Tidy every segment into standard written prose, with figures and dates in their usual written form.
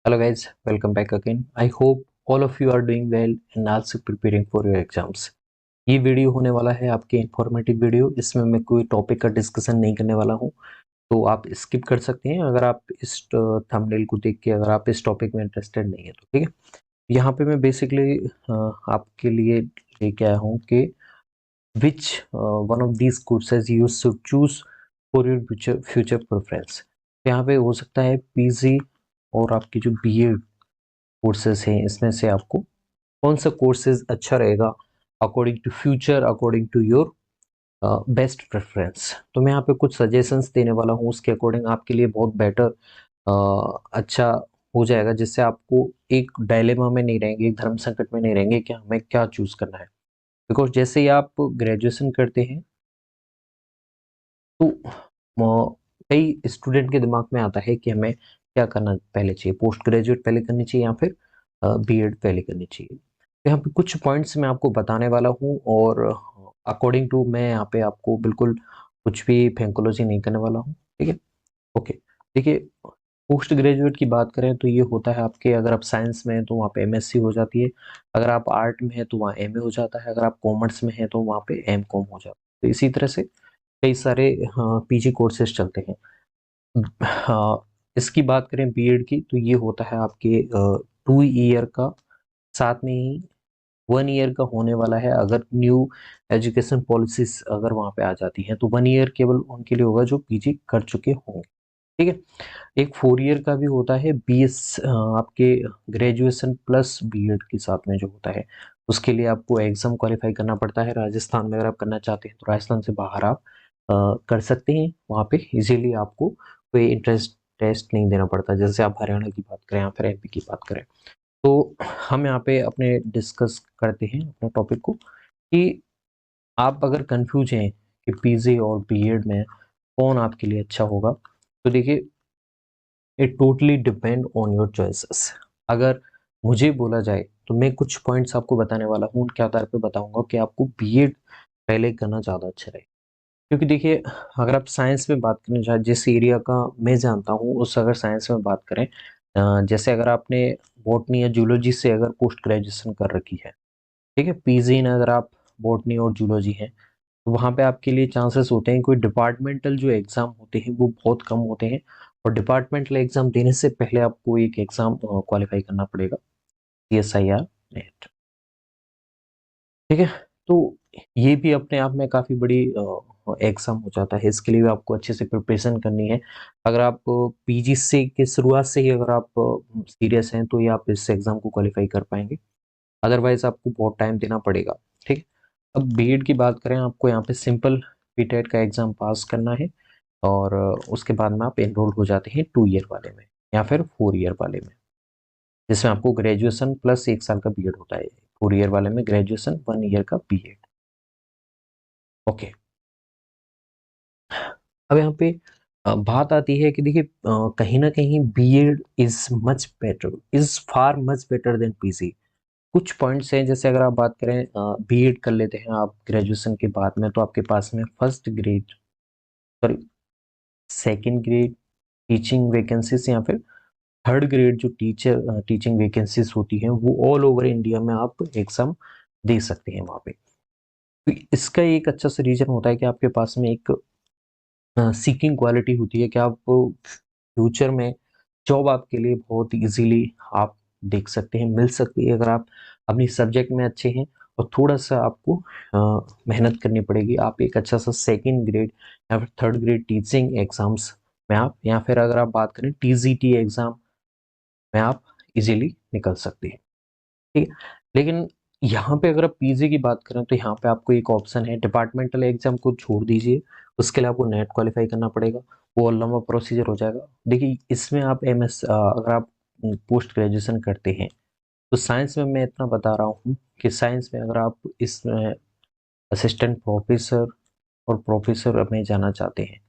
Hello guys, welcome back again. I hope all of you are doing well and also preparing for your exams. ये video होने वाला है आपके informative video. इसमें मैं कोई टॉपिक का डिस्कशन नहीं करने वाला हूँ, तो आप स्किप कर सकते हैं अगर आप इस थंबनेल को देख के अगर आप इस टॉपिक में इंटरेस्टेड नहीं है तो। ठीक है, यहाँ पे मैं बेसिकली आपके लिए लेके आया हूँ कि which one of these courses you should choose for your future preference. यहाँ पे हो सकता है पीजी और आपकी जो बीएड कोर्सेज हैं इसमें से आपको कौन सा कोर्सेज अच्छा रहेगा according to future, according to your best preference. तो मैं यहाँ पे कुछ सजेशंस देने वाला हूँ, उसके अकॉर्डिंग आपके लिए बहुत बेटर अच्छा हो जाएगा, जिससे आपको एक डायलेमा में नहीं रहेंगे, एक धर्म संकट में नहीं रहेंगे कि हमें क्या चूज करना है। बिकॉज जैसे ही आप ग्रेजुएशन करते हैं तो कई स्टूडेंट के दिमाग में आता है कि हमें क्या करना पहले चाहिए, पोस्ट ग्रेजुएट पहले करनी चाहिए या फिर बीएड पहले करनी चाहिए। तो यहाँ पे कुछ पॉइंट्स मैं आपको बताने वाला हूँ और अकॉर्डिंग टू मैं यहाँ पे आपको बिल्कुल कुछ भी फेंकोलॉजी नहीं करने वाला हूँ। ठीक है, ओके। देखिए, पोस्ट ग्रेजुएट की बात करें तो ये होता है आपके, अगर आप साइंस में हैं तो वहाँ पे एमएससी हो जाती है, अगर आप आर्ट में हैं तो वहाँ एमए हो जाता है, अगर आप कॉमर्स में हैं तो वहाँ पे एमकॉम हो जाता है। तो इसी तरह से कई सारे पीजी कोर्सेज चलते हैं। इसकी बात करें बीएड की तो ये होता है आपके 2 ईयर का, साथ में ही 1 ईयर का होने वाला है। अगर न्यू एजुकेशन पॉलिसीज अगर वहाँ पे आ जाती हैं तो 1 ईयर केवल उनके लिए होगा जो पीजी कर चुके होंगे। ठीक है, एक 4 ईयर का भी होता है बीएस, आपके ग्रेजुएशन प्लस बीएड के साथ में जो होता है उसके लिए आपको एग्जाम क्वालिफाई करना पड़ता है। राजस्थान में अगर आप करना चाहते हैं तो राजस्थान से बाहर आप कर सकते हैं, वहाँ पे इजीली आपको कोई इंटरेस्ट टेस्ट नहीं देना पड़ता। जैसे आप हरियाणा की बात करें या फिर एमपी की बात करें, तो हम यहाँ पे अपने डिस्कस करते हैं अपने टॉपिक को कि आप अगर कंफ्यूज हैं कि पीजी और बीएड में कौन आपके लिए अच्छा होगा, तो देखिए, it totally depend on your choices. अगर मुझे बोला जाए तो मैं कुछ पॉइंट्स आपको बताने वाला हूँ, उनके आधार पे बताऊंगा कि आपको बीएड पहले करना ज़्यादा अच्छा रहेगा। क्योंकि देखिए, अगर आप साइंस में बात करें, जहाँ जिस एरिया का मैं जानता हूँ उस अगर साइंस में बात करें, जैसे अगर आपने बॉटनी या जूलॉजी से अगर पोस्ट ग्रेजुएशन कर रखी है, ठीक है, पीजी इन अगर आप बॉटनी और जूलॉजी हैं, तो वहाँ पे आपके लिए चांसेस होते हैं कोई डिपार्टमेंटल जो एग्ज़ाम होते हैं वो बहुत कम होते हैं। और डिपार्टमेंटल एग्ज़ाम देने से पहले आपको एक एग्ज़ाम क्वालिफाई करना पड़ेगा, सीएसआईआर नेट। ठीक है, तो ये भी अपने आप में काफ़ी बड़ी एग्ज़ाम हो जाता है। इसके लिए भी आपको अच्छे से प्रिपरेशन करनी है। अगर आप पीजी से की शुरुआत से ही अगर आप सीरियस हैं तो ये आप इस एग्ज़ाम को क्वालिफाई कर पाएंगे, अदरवाइज आपको बहुत टाइम देना पड़ेगा। ठीक है, अब बीएड की बात करें, आपको यहाँ पे सिंपल बीटेड का एग्ज़ाम पास करना है और उसके बाद में आप एनरोल हो जाते हैं 2 ईयर वाले में या फिर 4 ईयर वाले में, जिसमें आपको ग्रेजुएशन प्लस 1 साल का बीएड होता है। 4 ईयर वाले में ग्रेजुएशन, 1 ईयर का बीएड। ओके, अब यहाँ पे बात आती है कि देखिए, कहीं ना कहीं BEd is much better, is far much better than PG. कुछ पॉइंट्स हैं, जैसे अगर आप बात करें बीएड कर लेते हैं आप ग्रेजुएशन के बाद में, तो आपके पास में first grade, sorry, second grade teaching vacancies या फिर थर्ड ग्रेड जो टीचिंग वैकेंसीज होती हैं वो ऑल ओवर इंडिया में आप एग्जाम दे सकते हैं वहाँ पे। तो इसका एक अच्छा सा रीजन होता है कि आपके पास में एक सीकिंग क्वालिटी होती है कि आप फ्यूचर में जॉब आपके लिए बहुत इजीली आप देख सकते हैं, मिल सकती है, अगर आप अपनी सब्जेक्ट में अच्छे हैं और थोड़ा सा आपको मेहनत करनी पड़ेगी। आप एक अच्छा सा सेकंड ग्रेड या फिर थर्ड ग्रेड टीचिंग एग्जाम्स में आप, या फिर अगर आप बात करें टीजीटी एग्जाम में आप इजीली निकल सकते हैं। ठीक है, लेकिन यहाँ पे अगर आप पीजी की बात करें तो यहाँ पे आपको एक ऑप्शन है, डिपार्टमेंटल एग्जाम को छोड़ दीजिए, उसके लिए आपको नेट क्वालिफाई करना पड़ेगा, वो और लंबा प्रोसीजर हो जाएगा। देखिए, इसमें आप अगर आप पोस्ट ग्रेजुएशन करते हैं तो साइंस में मैं इतना बता रहा हूँ कि साइंस में अगर आप इसमें असिस्टेंट प्रोफेसर और प्रोफेसर में जाना चाहते हैं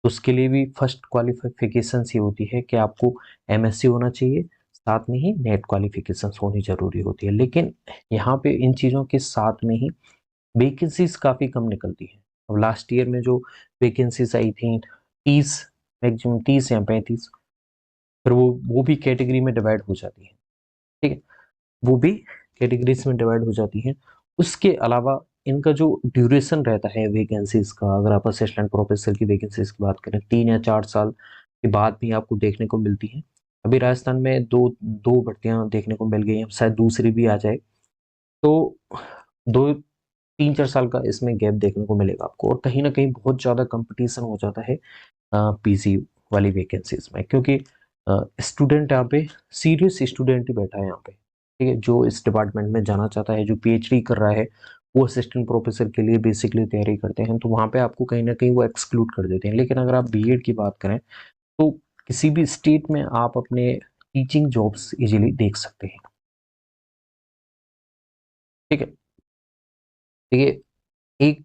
तो उसके लिए भी फर्स्ट क्वालिफिकेशन ये होती है कि आपको एमएससी होना चाहिए, साथ में ही नेट क्वालिफिकेशन होनी जरूरी होती है। लेकिन यहाँ पे इन चीज़ों के साथ में ही वैकेंसीज काफ़ी कम निकलती हैं। अब लास्ट ईयर में जो वैकेंसीज आई थी 30, मैक्सिमम 30 या 35, फिर वो भी कैटेगरी में डिवाइड हो जाती है, ठीक है, वो भी कैटेगरीज में डिवाइड हो जाती हैं। उसके अलावा इनका जो ड्यूरेशन रहता है वैकेंसीज का, अगर आप असिस्टेंट प्रोफेसर की वैकेंसीज की बात करें, 3 या 4 साल के बाद भी आपको देखने को मिलती हैं। अभी राजस्थान में दो दो भर्तियां देखने को मिल गई हैं, शायद दूसरी भी आ जाए, तो 2 3 4 साल का इसमें गैप देखने को मिलेगा आपको, और कहीं ना कहीं बहुत ज़्यादा कंपटीशन हो जाता है पीजी वाली वैकेंसीज में, क्योंकि स्टूडेंट यहाँ पे सीरियस स्टूडेंट ही बैठा है यहाँ पे, ठीक है, जो इस डिपार्टमेंट में जाना चाहता है, जो पीएचडी कर रहा है, वो असिस्टेंट प्रोफेसर के लिए बेसिकली तैयारी करते हैं, तो वहाँ पे आपको कहीं ना कहीं वो एक्सक्लूड कर देते हैं। लेकिन अगर आप बीएड की बात करें तो किसी भी स्टेट में आप अपने टीचिंग जॉब्स इजीली देख सकते हैं, ठीक है। देखिए, एक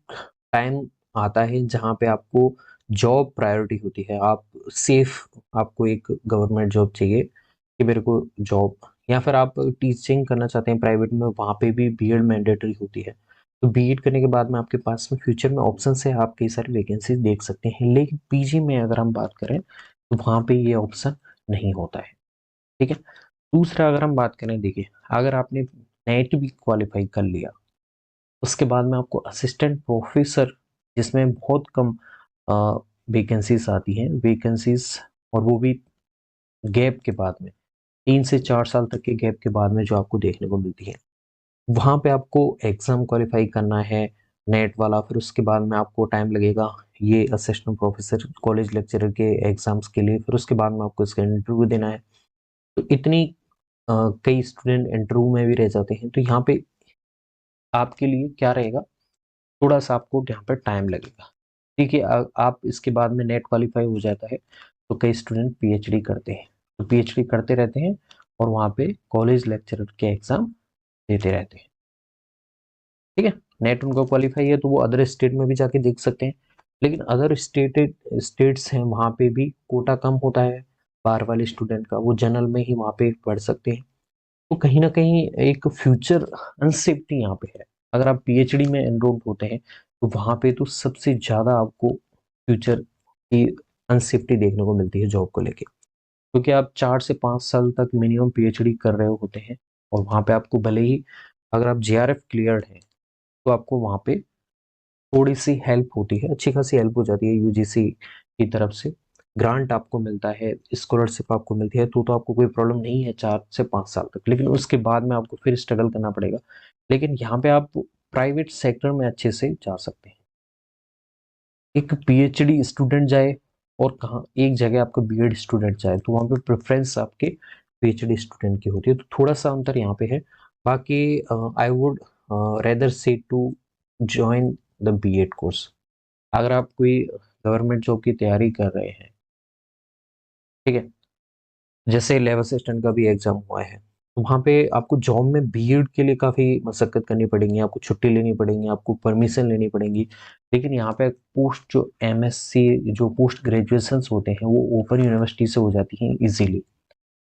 टाइम आता है जहाँ पे आपको जॉब प्रायोरिटी होती है, आप सेफ, आपको एक गवर्नमेंट जॉब चाहिए कि मेरे को जॉब, या फिर आप टीचिंग करना चाहते हैं प्राइवेट में, वहाँ पे भी बीएड मैंडेटरी होती है। तो बीएड करने के बाद में आपके पास में फ्यूचर में ऑप्शन है, आप कई सारी वैकेंसीज देख सकते हैं। लेकिन पीजी में अगर हम बात करें तो वहाँ पे ये ऑप्शन नहीं होता है, ठीक है। दूसरा अगर हम बात करें, देखिए, अगर आपने नेट भी क्वालिफाई कर लिया, उसके बाद में आपको असिस्टेंट प्रोफेसर, जिसमें बहुत कम वैकेंसीज आती हैं, वैकेंसीज, और वो भी गैप के बाद में, 3 से 4 साल तक के गैप के बाद में जो आपको देखने को मिलती है, वहाँ पे आपको एग्जाम क्वालिफाई करना है, नेट वाला, फिर उसके बाद में आपको टाइम लगेगा ये असिस्टेंट प्रोफेसर कॉलेज लेक्चरर के एग्जाम्स के लिए, फिर उसके बाद में आपको इसका इंटरव्यू देना है। तो इतनी कई स्टूडेंट इंटरव्यू में भी रह जाते हैं, तो यहाँ पे आपके लिए क्या रहेगा, थोड़ा सा आपको यहाँ पर टाइम लगेगा, ठीक है। आप इसके बाद में नेट क्वालिफाई हो जाता है, तो कई स्टूडेंट पीएचडी करते हैं, तो पीएचडी करते रहते हैं और वहाँ पे कॉलेज लेक्चरर के एग्जाम देते रहते हैं, ठीक है। नेट उनका क्वालिफाई है तो वो अदर स्टेट में भी जाके देख सकते हैं। लेकिन अदर स्टेट्स हैं, वहाँ पे भी कोटा कम होता है बाहर वाले स्टूडेंट का, वो जनरल में ही वहाँ पे पढ़ सकते हैं। तो कहीं ना कहीं एक फ्यूचर अनसेफ्टी यहाँ पे है। अगर आप पीएचडी में एनरोल्ड होते हैं तो वहाँ पे तो सबसे ज़्यादा आपको फ्यूचर की अनसेफ्टी देखने को मिलती है जॉब को लेके, क्योंकि आप 4 से 5 साल तक मिनिमम पीएचडी कर रहे होते हैं, और वहाँ पे आपको भले ही अगर आप जेआरएफ क्लियर्ड हैं तो आपको वहाँ पे थोड़ी सी हेल्प होती है, अच्छी खासी हेल्प हो जाती है यूजीसी की तरफ से, ग्रांट आपको मिलता है, स्कॉलरशिप आपको मिलती है, तो आपको कोई प्रॉब्लम नहीं है 4 से 5 साल तक। लेकिन उसके बाद में आपको फिर स्ट्रगल करना पड़ेगा। लेकिन यहाँ पे आप प्राइवेट सेक्टर में अच्छे से जा सकते हैं। एक पीएचडी स्टूडेंट जाए और कहाँ एक जगह आपका बीएड स्टूडेंट जाए, तो वहाँ पे प्रेफरेंस आपके पीएचडी स्टूडेंट की होती है, तो थोड़ा सा अंतर यहाँ पे है। बाकी I would rather say to join the BEd course. अगर आप कोई गवर्नमेंट जॉब की तैयारी कर रहे हैं, ठीक है, जैसे लेवल असिस्टेंट का भी एग्जाम हुआ है, तो वहाँ पे आपको जॉब में बीएड के लिए काफ़ी मशक्कत करनी पड़ेगी, आपको छुट्टी लेनी पड़ेगी, आपको परमिशन लेनी पड़ेगी। लेकिन यहाँ पे पोस्ट जो एमएससी, जो पोस्ट ग्रेजुएशंस होते हैं, वो ओपन यूनिवर्सिटी से हो जाती हैं इजीली,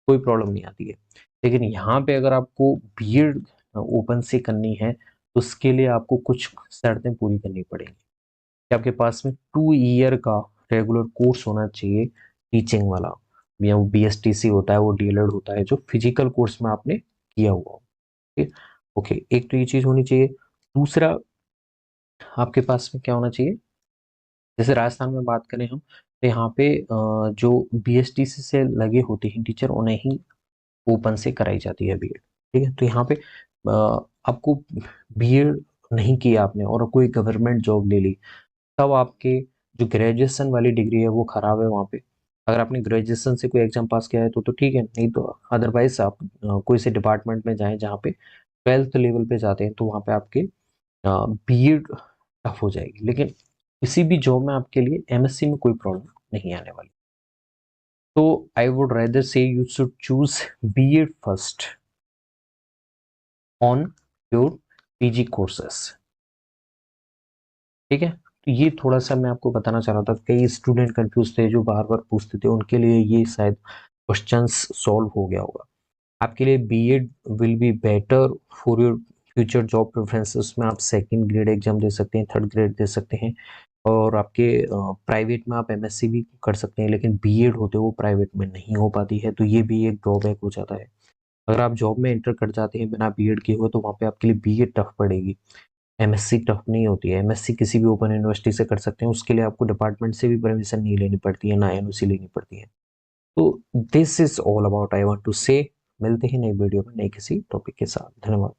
कोई प्रॉब्लम नहीं आती है। लेकिन यहाँ पे अगर आपको बीएड ओपन से करनी है तो उसके लिए आपको कुछ शर्तें पूरी करनी पड़ेंगी, कि आपके पास में 2 ईयर का रेगुलर कोर्स होना चाहिए टीचिंग वाला, या वो बीएसटीसी होता है, वो डीएलएड होता है, जो फिजिकल कोर्स में आपने किया हुआ हो, ठीक है। ओके, एक तो ये चीज होनी चाहिए। दूसरा, आपके पास में क्या होना चाहिए, जैसे राजस्थान में बात करें हम, तो यहाँ पे जो बीएसटीसी से लगे होते हैं टीचर, उन्हें ही ओपन से कराई जाती है बीएड, ठीक है। तो यहाँ पे आपको बीएड नहीं किया आपने और कोई गवर्नमेंट जॉब ले ली, तब आपके जो ग्रेजुएशन वाली डिग्री है वो खराब है वहाँ पे। अगर आपने ग्रेजुएशन से कोई एग्जाम पास किया है तो ठीक है, नहीं तो अदरवाइज आप कोई से डिपार्टमेंट में जाएं जहाँ पे 12th लेवल पे जाते हैं, तो वहाँ पे आपके बीएड टफ हो जाएगी। लेकिन किसी भी जॉब में आपके लिए एमएससी में कोई प्रॉब्लम नहीं आने वाली। तो I would rather say you should choose BEd first on your PG courses, ठीक है। तो ये थोड़ा सा मैं आपको बताना चाह रहा था, कई स्टूडेंट कंफ्यूज थे जो बार बार पूछते थे, उनके लिए ये शायद क्वेश्चंस सॉल्व हो गया होगा। आपके लिए BEd will be better for your future job preferences में आप सेकंड ग्रेड एग्जाम दे सकते हैं, थर्ड ग्रेड दे सकते हैं, और आपके प्राइवेट में आप एमएससी भी कर सकते हैं, लेकिन बीएड होते वो प्राइवेट में नहीं हो पाती है, तो ये भी एक ड्रॉबैक हो जाता है। अगर आप जॉब में एंटर कर जाते हैं बिना बीएड किए हुए, तो वहाँ पे आपके लिए बीएड टफ पड़ेगी, एमएससी टफ नहीं होती है। एमएससी किसी भी ओपन यूनिवर्सिटी से कर सकते हैं, उसके लिए आपको डिपार्टमेंट से भी परमिशन नहीं लेनी पड़ती है, ना एनओसी लेनी पड़ती है। तो this is all about I want to say. मिलते हैं नई वीडियो में नए किसी टॉपिक के साथ। धन्यवाद।